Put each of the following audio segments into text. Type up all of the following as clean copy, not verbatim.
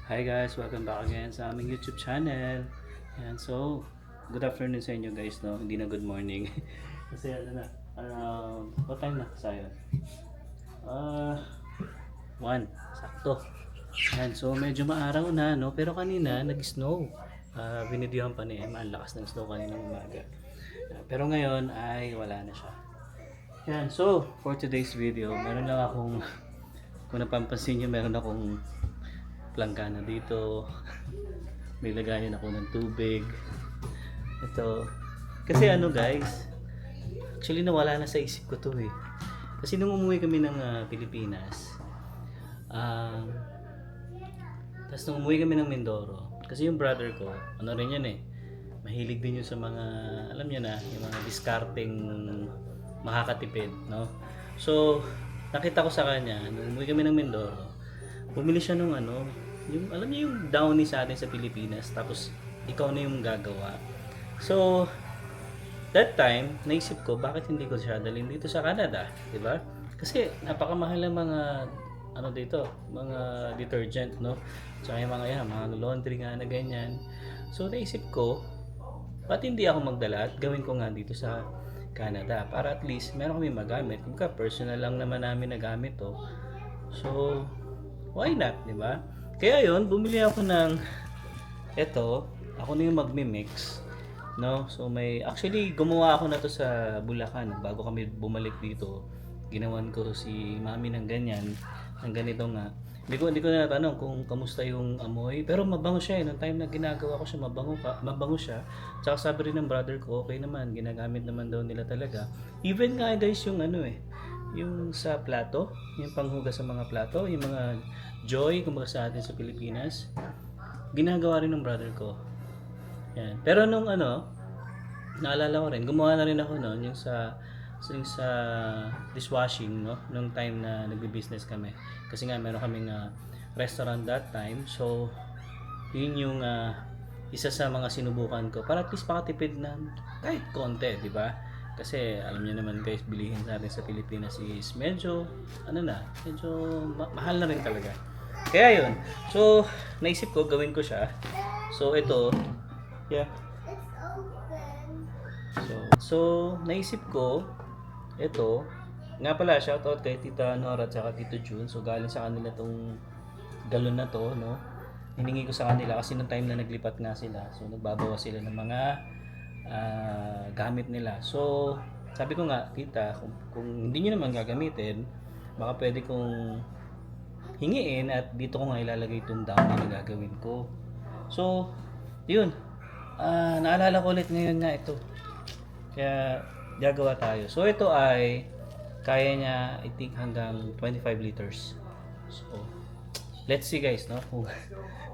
Hi guys, welcome back again sa aming YouTube channel. Ayan, so, good afternoon sa inyo guys, no? Hindi na good morning. Kasi ano na, what time na sayo? Ah, 1, sakto. Ayan, so medyo maaraw na, no? Pero kanina, nag-snow. Binidyohan pa ni Emma, ang lakas ng snow kanina umaga. Pero ngayon ay wala na siya. Ayan, so, for today's video, meron lang akong, kung napapansin nyo, meron akong planggana dito. May lagayan ako ng tubig. Ito. Kasi ano guys, actually nawala na sa isip ko to eh. Kasi nung umuwi kami ng Pilipinas, um, tapos nung umuwi kami ng Mindoro, kasi yung brother ko, ano rin yan eh, mahilig din yun sa mga, alam niyo na, yung mga discarding makakatipid, no? So, nakita ko sa kanya, nung umuwi kami ng Mindoro, bumili siya nung ano, yung alam niyo yung downy sa atin sa Pilipinas, tapos ikaw na yung gagawa. So, that time, naisip ko, bakit hindi ko siya dalhin dito sa Canada, di ba? Kasi napakamahal ng mga ano dito, mga detergent, no? Tsaka yung mga yan, mga laundry nga na ganyan. So, naisip ko, ba't hindi ako magdala at gawin ko nga dito sa Canada para at least meron kami magamit. Kung personal lang naman namin nagamit to. So, why not, di ba? Kaya yon bumili ako ng eto, ako na yung magmi-mix, no? So may actually gumawa ako na to sa Bulacan bago kami bumalik dito. Ginawan ko si Mami ng ganyan, ng ganito nga. Hindi ko na natanong kung kamusta yung amoy, pero mabango siya eh. Nung time na ginagawa ko siya, mabango siya. Tsaka sabi rin ng brother ko, okay naman, ginagamit naman daw nila talaga. Even nga guys yung ano eh, yung sa plato, yung panghugas sa mga plato, yung mga joy, kumbaga sa atin sa Pilipinas, ginagawa rin ng brother ko. Yan. Pero nung ano, naalala ko rin, gumawa na rin ako noon yung sa dishwashing, no? Nung time na nagbi-business kami. Kasi nga meron kaming restaurant that time. So, yun yung isa sa mga sinubukan ko para at least makatipid na kahit konti, di ba? Kasi alam niyo naman guys, bilihin natin sa Pilipinas is medyo medyo mahal na rin talaga. Kaya yun. So, naisip ko gawin ko siya. So, ito, yeah. So naisip ko, ito, nga pala, shoutout kay Tita Nora at saka Tito June. So, galing sa kanila tong galon na to, no? Hiningi ko sa kanila kasi nung time na naglipat nga sila. So, nagbabawas sila ng mga gamit nila. So, sabi ko nga, Tita, kung hindi nyo naman gagamitin, baka pwede kong hingiin at dito ko nga ilalagay itong downy na gagawin ko. So, yun. Naalala ko ulit ngayon nga ito. Kaya, gagawa tayo. So, ito ay kaya niya, I think, hanggang 25 liters. So, let's see guys, no?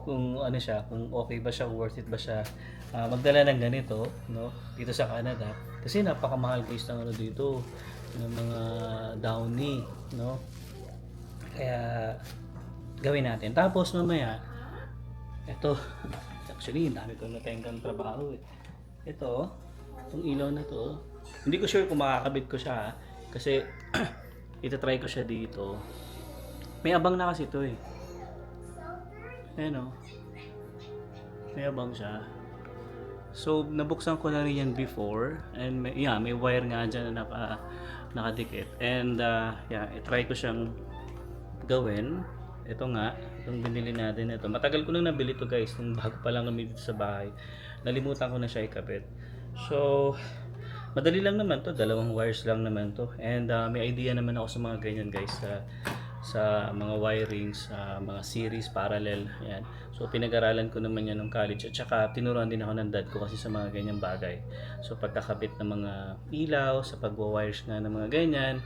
Kung ano siya, kung okay ba siya, worth it ba siya magdala ng ganito, no? Dito sa Canada. Kasi napakamahal guys ng ano dito, ng mga downy, no? Kaya, gawin natin. Tapos, mamaya, ito, actually, dami ko natenggang trabaho eh. Ito, itong ilaw na to, hindi ko sure kung makakabit ko siya ha? Kasi itatry ko siya dito. May abang na kasi ito eh. Ayan o. May abang siya. So, nabuksan ko na rin yan before. And may wire nga dyan na nakadikit. And itry ko siyang gawin. Ito nga, itong binili natin ito. Matagal ko nang nabili ito guys, nung bago pa lang kami dito sa bahay. Nalimutan ko na siya ikabit. So, madali lang naman to, dalawang wires lang naman to. And may idea naman ako sa mga ganyan guys, sa mga wirings, sa mga series, parallel, yan. So, pinag-aralan ko naman yan ng college at saka tinuruan din ako ng dad ko kasi sa mga ganyang bagay. So, pagkakabit ng mga ilaw, sa pagwa-wires nga ng mga ganyan,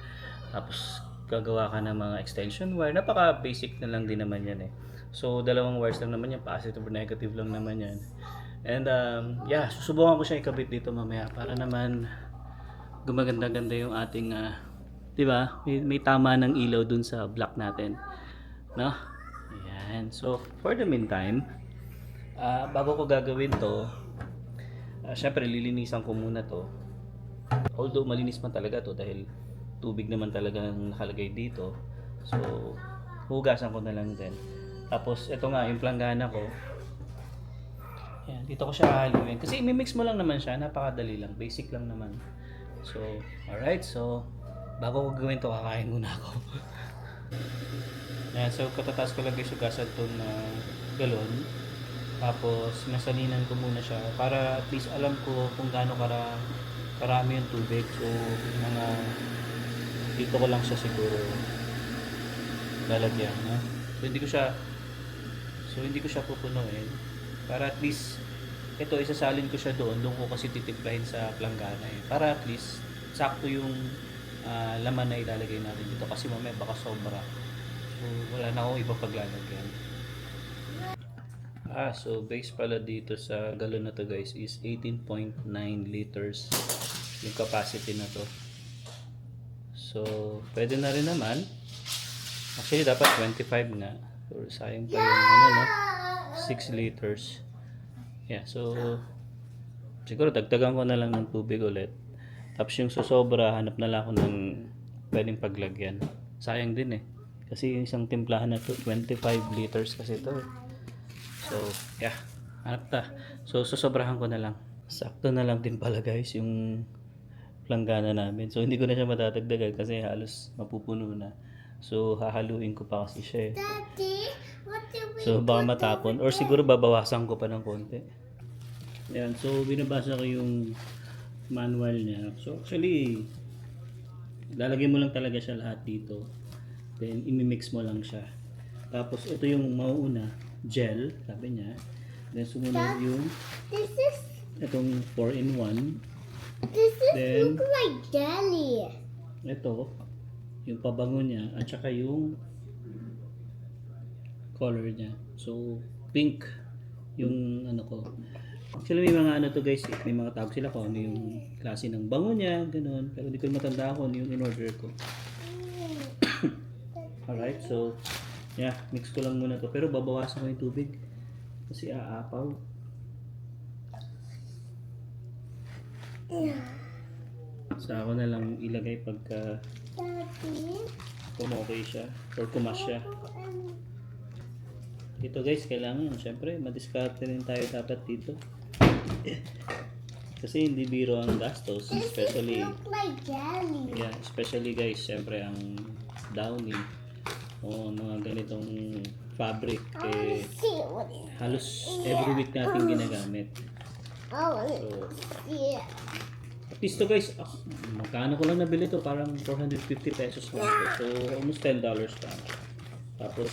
tapos gagawa ka ng mga extension wire, napaka basic na lang din naman yan eh. So, dalawang wires lang naman yan, positive or negative lang naman yan. And susubukan ko siya ikabit dito mamaya para naman gumaganda-ganda yung ating 'di ba? May tama ng ilaw dun sa block natin, no? Ayan. So, for the meantime, bago ko gagawin 'to, syempre lilinisan ko muna 'to. Although malinis man talaga 'to dahil tubig naman talaga ang nakalagay dito. So, hugasan ko na lang din. Tapos, ito nga, yung planggana ko. Yan, dito ko siya hahaluin. Kasi imimix mo lang naman siya, napakadali lang, basic lang naman. So, alright, so, bago ko gawin to, kakain muna ako. Yan, so katataas ko lang guys yung gasatong na galon. Tapos, nasalinan ko muna siya para at least alam ko kung gaano karami yung tubig. So, mga dito ko lang siya siguro lalagyan. No? So, hindi ko siya pupunuin. Para at least, ito, isasalin ko siya doon. Doon ko kasi titimplahin sa planggana eh. Para at least, sakto yung laman na ilalagay natin dito. Kasi mamaya baka sobra. So, wala na akong iba paglalagyan. So base pala dito sa galon na to guys is 18.9 liters yung capacity na to. So, pwede na rin naman. Actually, dapat 25 nga. So, sayang pa yung ano, no? 6 liters. Yeah, so, siguro dagdagan ko na lang ng tubig ulit. Tapos yung susobra, hanap na lang ako ng pwedeng paglagyan. Sayang din eh. Kasi yung isang timplahan na to, 25 liters kasi to. So, yeah. Hanap ta. So, susobrahan ko na lang. Sakto na lang din pala guys yung planggana namin. So, hindi ko na siya matatagdagan kasi halos mapupuno na. So, hahaluin ko pa kasi siya eh. Daddy, what do we So, baka matapon. Or siguro babawasan ko pa ng konti. Yan. So, binabasa ko yung manual niya. So, actually, lalagay mo lang talaga siya lahat dito. Then, imimix mo lang siya. Tapos, ito yung mauuna, gel, sabi niya. Then, sumunod yung This is itong 4-in-1. Then, look like jelly. ito, yung pabango niya, at saka yung color niya. So, pink yung ano ko. Actually, may mga ano to guys, may mga tawag sila kung ano yung klase ng bango niya, ganun. Pero hindi ko matanda kung ano yung in-order ko. Alright, so, yeah, mix ko lang muna to. Pero babawasan ko yung tubig. Kasi aapaw. Sa ako na lang ilagay pagka Daddy, kumokay siya or kumas siya. Dito guys, kailangan syempre madiskarte rin tayo dapat dito. Kasi hindi biro ang gastos, especially look like jelly. yeah, especially guys, syempre ang Downy o mga ganitong fabric eh, See what it halos every week natin ginagamit. Oh, So, yeah. at least to guys, magkano ko lang nabili to, parang 450 pesos lang to. So, almost $10 lang. Tapos,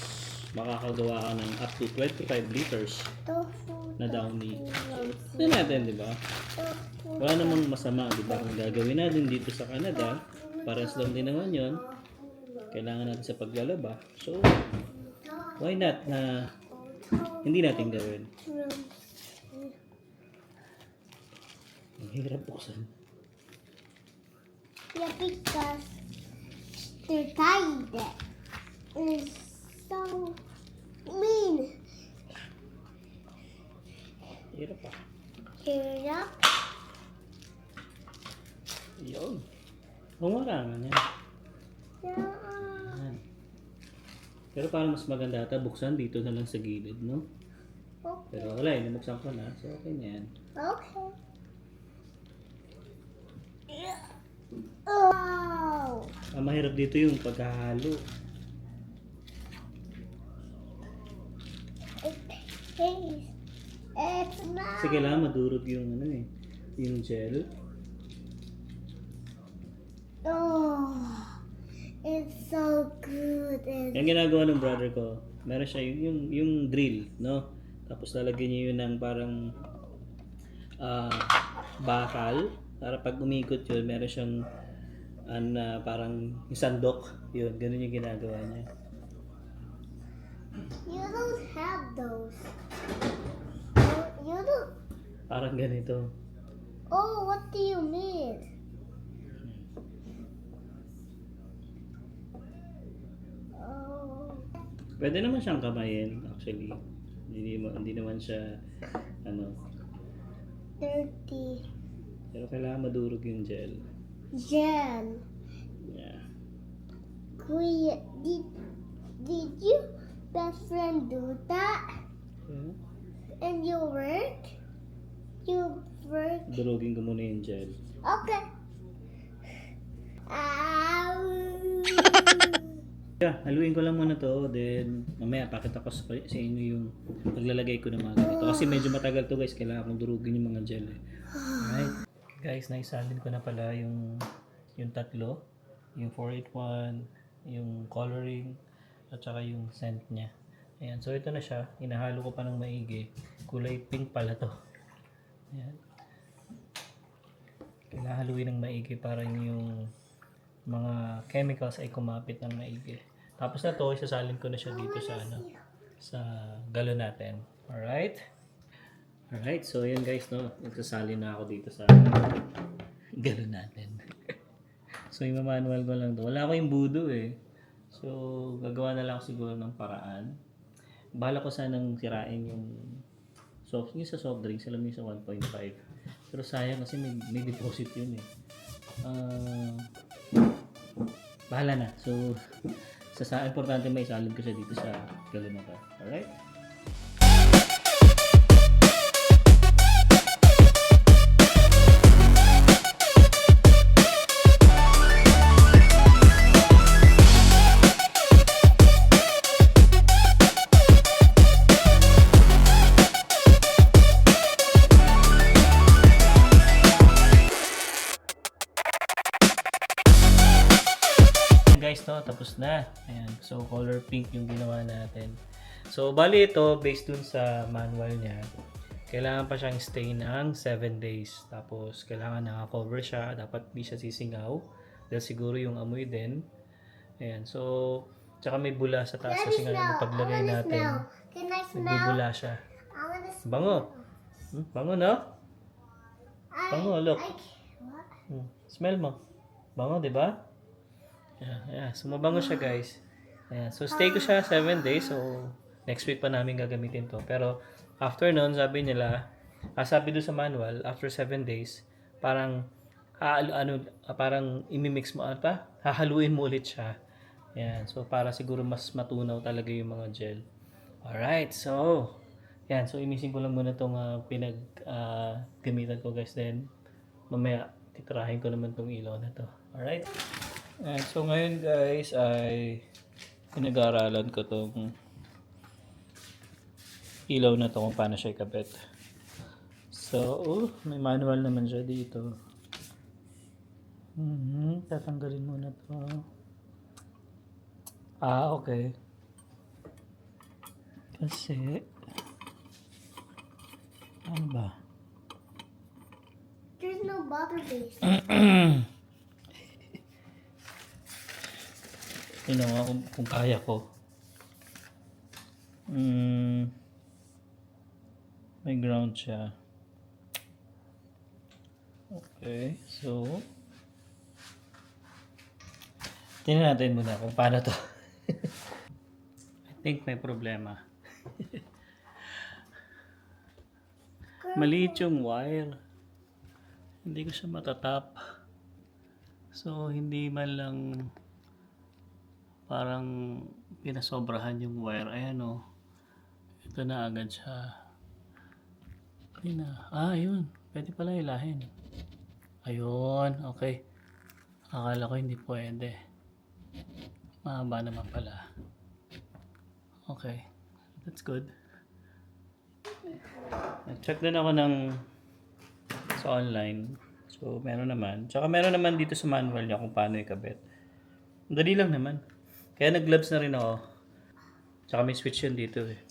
makakagawa ka ng up to 25 liters Tofu. na Downy. Ito natin, di ba? Wala namang masama, di ba? Kung gagawin natin dito sa Canada, pares lang din naman yun. Kailangan natin sa paglalaba. So, why not na hindi natin gawin? Ang hirap buksan. Yeah, because they're tied. It's so mean. Hirap pa. Here up. Yun. Umarangan yan. Yeah. Yan. Pero parang mas maganda ata buksan dito na lang sa gilid, no? Okay. Pero wala eh, nabuksan ko na. So, okay na yan. Okay. Oh. Ang mahirap dito yung paghahalo. It tastes. It's not. Kasi kailangan madurog yung ano eh, yung gel. Oh. It's so good. It's Yung ginagawa ng brother ko, meron siya yung drill, no? Tapos lalagyan niya yun ng parang bakal para pag umikot yun, meron siyang parang yung sandok. Yun, ganun yung ginagawa niya. You don't have those. You don't. Parang ganito. Oh, what do you mean? Oh. Pwede naman siyang kamayin, actually. Hindi naman siya, ano, Dirty. pero kailangan madurog yung gel. Jen. Yeah. Kuya, did you best friend do that? Okay. And you work? You work? Durugin ko muna yung gel. Okay. Ow. Yeah, haluin ko lang muna to. Then, mamaya pakita ko sa inyo yung paglalagay ko ng mga ganito. Kasi medyo matagal to guys. Kailangan kong durugin yung mga gel. Alright. Guys, naisalin ko na pala yung tatlo. Yung 481, yung coloring, at saka yung scent niya. Ayan. So, ito na siya. Hinahalo ko pa ng maigi. Kulay pink pala to. Ayan. Kailangan haluin ng maigi para yung mga chemicals ay kumapit ng maigi. Tapos na to, isasalin ko na siya dito sa galon natin. Alright? Alright, so yun guys, no? Nagsasalin na ako dito sa galon natin. So yung manual ko lang to. Wala ko yung budo eh. So gagawa na lang ako siguro ng paraan. Bahala ko sanang sirain yung sa soft drinks, alam niyo sa 1.5. Pero sayang kasi may deposit yun eh. Bahala na. So, importante may isalin ko siya dito sa galon na to. Alright? Guys, no, tapos na. Ayan. So, color pink yung ginawa natin. So, bali ito, based dun sa manual niya, kailangan pa siyang stay ng 7 days. Tapos, kailangan naka-cover siya. Dapat di siya sisingaw. Dahil siguro yung amoy din. Ayan. So, tsaka may bula sa taas kasi nga yung paglagay natin, Can I smell? nagbubula siya. I wanna smell. Bango. Bango, no? Bango, look. What? Smell mo. Bango, di ba? Yeah. So, mabango siya, guys. Ayan. So, stay ko siya 7 days. So, next week pa namin gagamitin to. Pero, after nun, sabi nila, sabi doon sa manual, after 7 days, parang, parang imimix mo, hahaluin mo ulit siya. Ayan. So, para siguro mas matunaw talaga yung mga gel. Alright. So, yan. So, imisin ko lang muna itong gamitan ko, guys. Then, mamaya, titirahin ko naman itong ilaw na to. Alright. And so ngayon guys ay pinag-aaralan ko tong ilaw na to kung paano siya ikabit. So, may manual naman siya dito. Tatanggalin muna to. Okay. Kasi ano ba? There's no butter base. Ginawa kung kaya ko. May ground siya. Okay, so tingnan natin muna kung paano to. I think may problema. Maliit yung wire. Hindi ko siya matatap. So, hindi man lang parang pinasobrahan yung wire. Ayan o. Ito na agad siya. Ayun. Pwede pala ilahin. Ayun. Okay. Akala ko hindi pwede. Mahaba naman pala. Okay. That's good. Nag-check din ako sa online. So, meron naman. Tsaka meron naman dito sa manual niya kung paano ikabit. Dali lang naman. Kaya nag-gloves na rin ako. Tsaka may switch yun dito eh.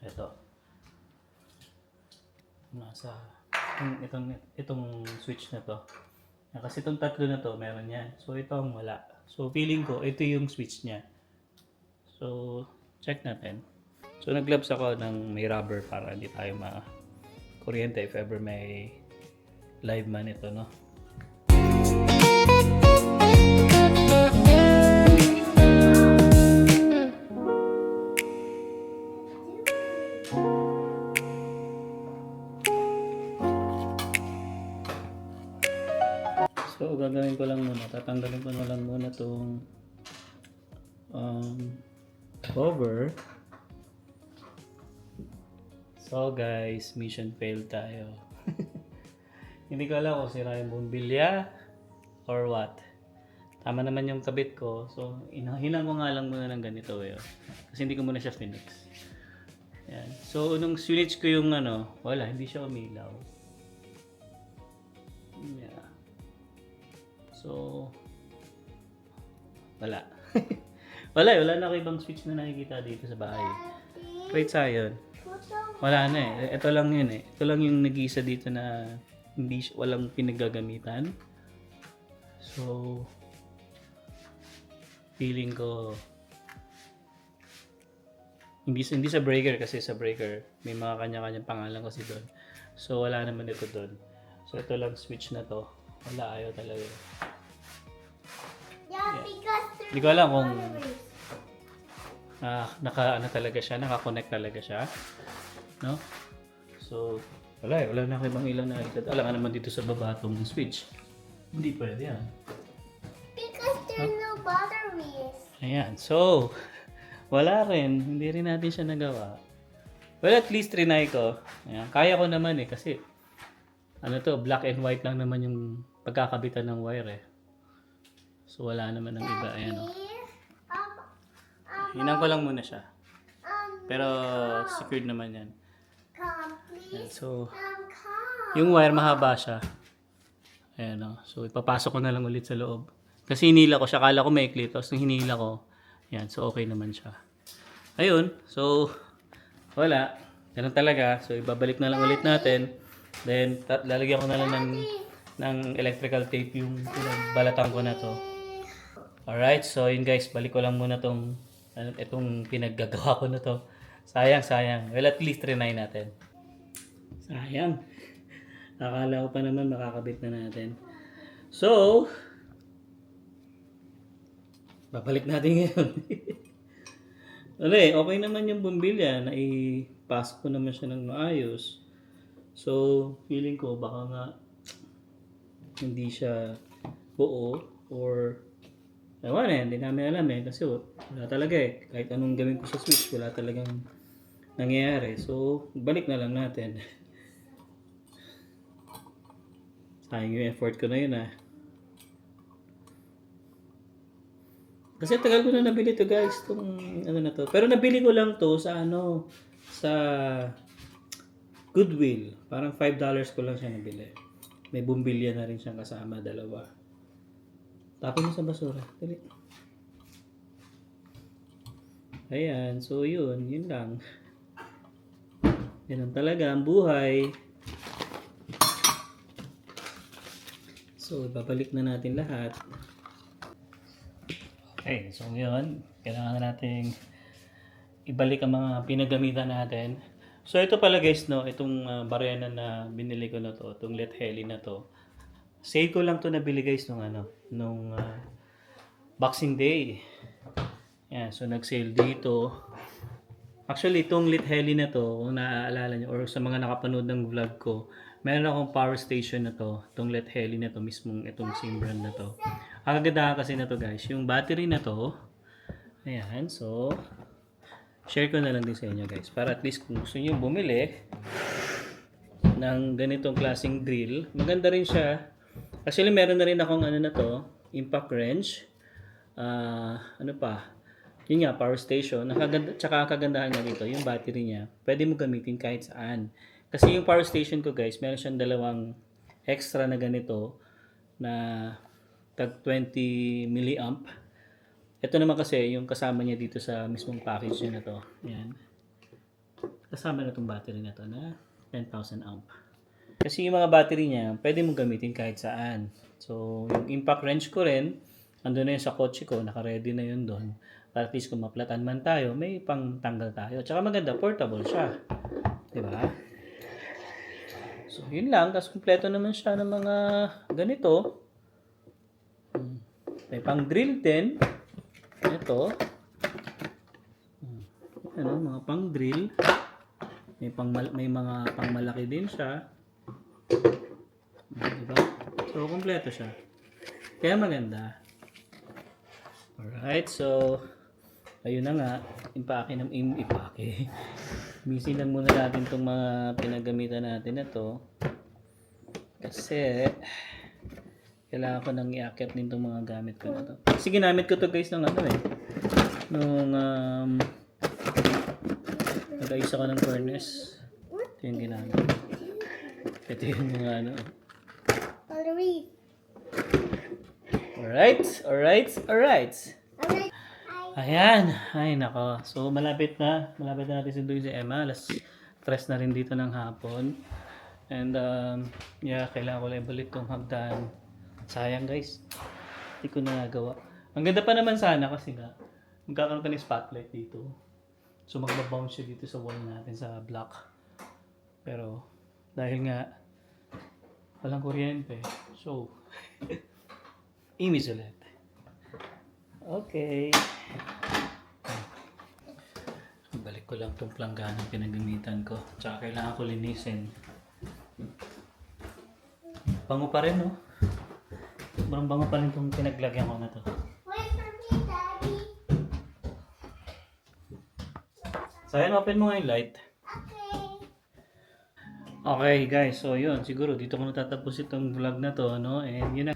Ito. Itong switch na to. Kasi itong tatlo na to, meron yan. So, ito ang wala. So, feeling ko, ito yung switch niya. So, check natin. So, nag-gloves ako ng may rubber para hindi tayo ma-kuryente if ever may live man ito, no? So, gagawin ko lang muna. Tatanggalin ko na lang muna itong over. So guys, mission failed tayo. Hindi ko alam kung sira yung bumbilya or what. Tama naman yung kabit ko. So, hinang ko nga lang muna ng ganito eh. Kasi hindi ko muna siya finix. Yan. So, nung switch ko yung wala, hindi siya umilaw. Yeah. So, wala. wala na ako ibang switch na nakikita dito sa bahay. Wait, sayon. Wala na eh. Ito lang yun eh. Ito lang yung nag-iisa dito na walang pinaggagamitan. So, feeling ko hindi sa breaker kasi sa breaker may mga kanya-kanyang pangalan kasi doon. So, wala naman ito doon. So, ito lang switch na to. Wala, ayaw talaga. Yeah, because there's Hindi ko alam kung batteries. talaga siya, naka-connect talaga siya. No? So, wala na ako ibang ilaw na nakikita. Alam nga naman dito sa baba itong switch. Hindi pwede yan. Because there's no batteries. Ayan. So, wala rin. Hindi rin natin siya nagawa. Well, at least trinay ko. Ayan. Kaya ko naman eh kasi black and white lang naman yung pagkakabitan ng wire eh. So, wala naman ng iba. Ayan o. Hinang ko lang muna siya. Pero, secured naman yan. Come, Ayan. please. So, Come. yung wire mahaba siya. Ayan o. So, ipapasok ko na lang ulit sa loob. Kasi hinila ko siya. Kala ko maikli. Tapos nung hinila ko, ayan. So, okay naman siya. Ayun. So, wala. Ganun talaga. So, ibabalik na lang ulit natin. Then, lalagyan ko na lang ng electrical tape yung balatan ko na to. Alright. So, yun guys. Balik ko lang muna itong pinaggagawa ko na to. Sayang. Well, at least trinay natin. Sayang. Akala ko pa naman makakabit na natin. So, babalik natin ngayon. Okay naman yung bumbilya. Naipasok ko naman siya ng maayos. So, feeling ko baka nga hindi siya buo or ewan eh, hindi namin alam eh. Kasi wala talaga eh. Kahit anong gawin ko sa switch, wala talagang nangyayari. So, balik na lang natin. Sayang yung effort ko na yun ah. Kasi tagal ko na nabili to guys, tong na to. Pero nabili ko lang to sa sa Goodwill. Parang $5 ko lang siya nabili. May bumbilya na rin siyang kasama, dalawa. Tapon mo sa basura. Dali. Ayan, so yun lang. Ganun talaga ang buhay. So, babalik na natin lahat. Okay, so yun. Kailangan nating ibalik ang mga pinagamitan natin. So, ito pala guys, no, itong barena na binili ko na to, itong Let Heli na to. Sale ko lang to nabili guys nung Boxing Day. Yan, so nag-sale dito. Actually, itong Let Heli na to, kung naaalala nyo, or sa mga nakapanood ng vlog ko, meron akong power station na to, itong Let Heli na to, mismong itong same brand na to. Ang kagandahan kasi na to guys, yung battery na to, ayan, so, share ko na lang din sa inyo guys, para at least kung gusto nyo bumili ng ganitong klaseng drill, maganda rin siya. Actually, meron na rin akong na to, impact wrench, yun nga, power station. Tsaka kagandahan nga dito, yung battery niya, pwede mo gamitin kahit saan. Kasi yung power station ko guys, meron siyang dalawang extra na ganito na tag 20 milliamp. Ito naman kasi yung kasama niya dito sa mismong package niya na to. Yan. Kasama na itong battery na to na 10,000 amp. Kasi yung mga battery niya, pwede mong gamitin kahit saan. So, yung impact wrench ko rin, andun na yun sa kotse ko, naka-ready na yun doon. Para at least kung maplatan man tayo, may pang tanggal tayo. Tsaka maganda, portable siya. Diba? So, yun lang. Tapos, kumpleto naman siya ng mga ganito. May pang drill din. Ito. Mga pang drill. May mga pang malaki din siya. Diba? So, kumpleto siya. Kaya maganda. Alright, so ayun na nga, impake. Missing lang muna natin itong mga pinagamitan natin na to. Kasi, kailangan ko nang iakyat din itong mga gamit ko na to. Kasi ginamit ko to guys nung ano eh. Nung, nag-ayos ako ng furnace. Ito yung ginamit. Ito yung mga ano. Battery. Alright. Alright. Ayan. Ay, nako. So, malapit na natin sunduin si Emma. Alas 3 na rin dito ng hapon. And, yeah, kailangan ko lang balik tong hagdan. Sayang, guys. Hindi ko nagawa. Ang ganda pa naman sana kasi nga, magkakaroon ka ng spotlight dito. So, magbabounce siya dito sa wall natin sa block. Pero, dahil nga, walang kuryente. So, image ulit. Okay. Balik ko lang itong plangganang pinagamitan ko. Tsaka kailangan ko linisin. Bango pa rin, no? Sobrang bango pa rin itong pinaglagyan ko na to. Wait for me, Daddy. So, ayan, open mo nga yung light. Okay. Okay, guys. So, yun. Siguro, dito ko natatapos itong vlog na to, no? And yun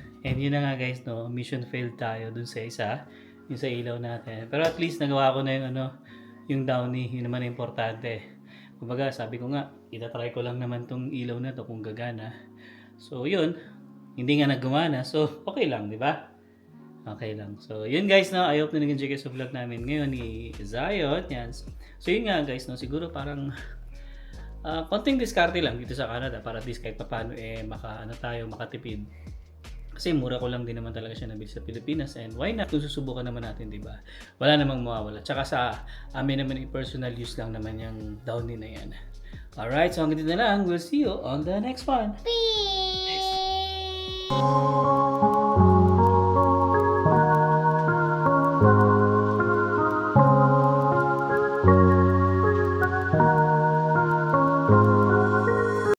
na nga, guys, no? Mission failed tayo dun sa isa. Yung sa ilaw natin. Pero at least, nagawa ko na yung, yung downy. Yun naman ang importante. Kumbaga, sabi ko nga, itatry ko lang naman tong ilaw na to kung gagana. So, yun. Hindi nga nagumana. So, okay lang, di ba? Okay lang. So, yun guys, no? I hope na nag-enjoy kayo sa vlog namin ngayon ni Zion. Yan. So, yun nga guys, no? Siguro parang konting diskarte lang dito sa Canada para at least kahit paano makatipid. Kasi mura ko lang din naman talaga siya nabili sa Pilipinas and why not kung susubukan naman natin, di ba? Wala namang mawawala. Tsaka sa amin naman personal use lang naman yung downy na yan. Alright, so hanggang dito na lang. We'll see you on the next one. Peace.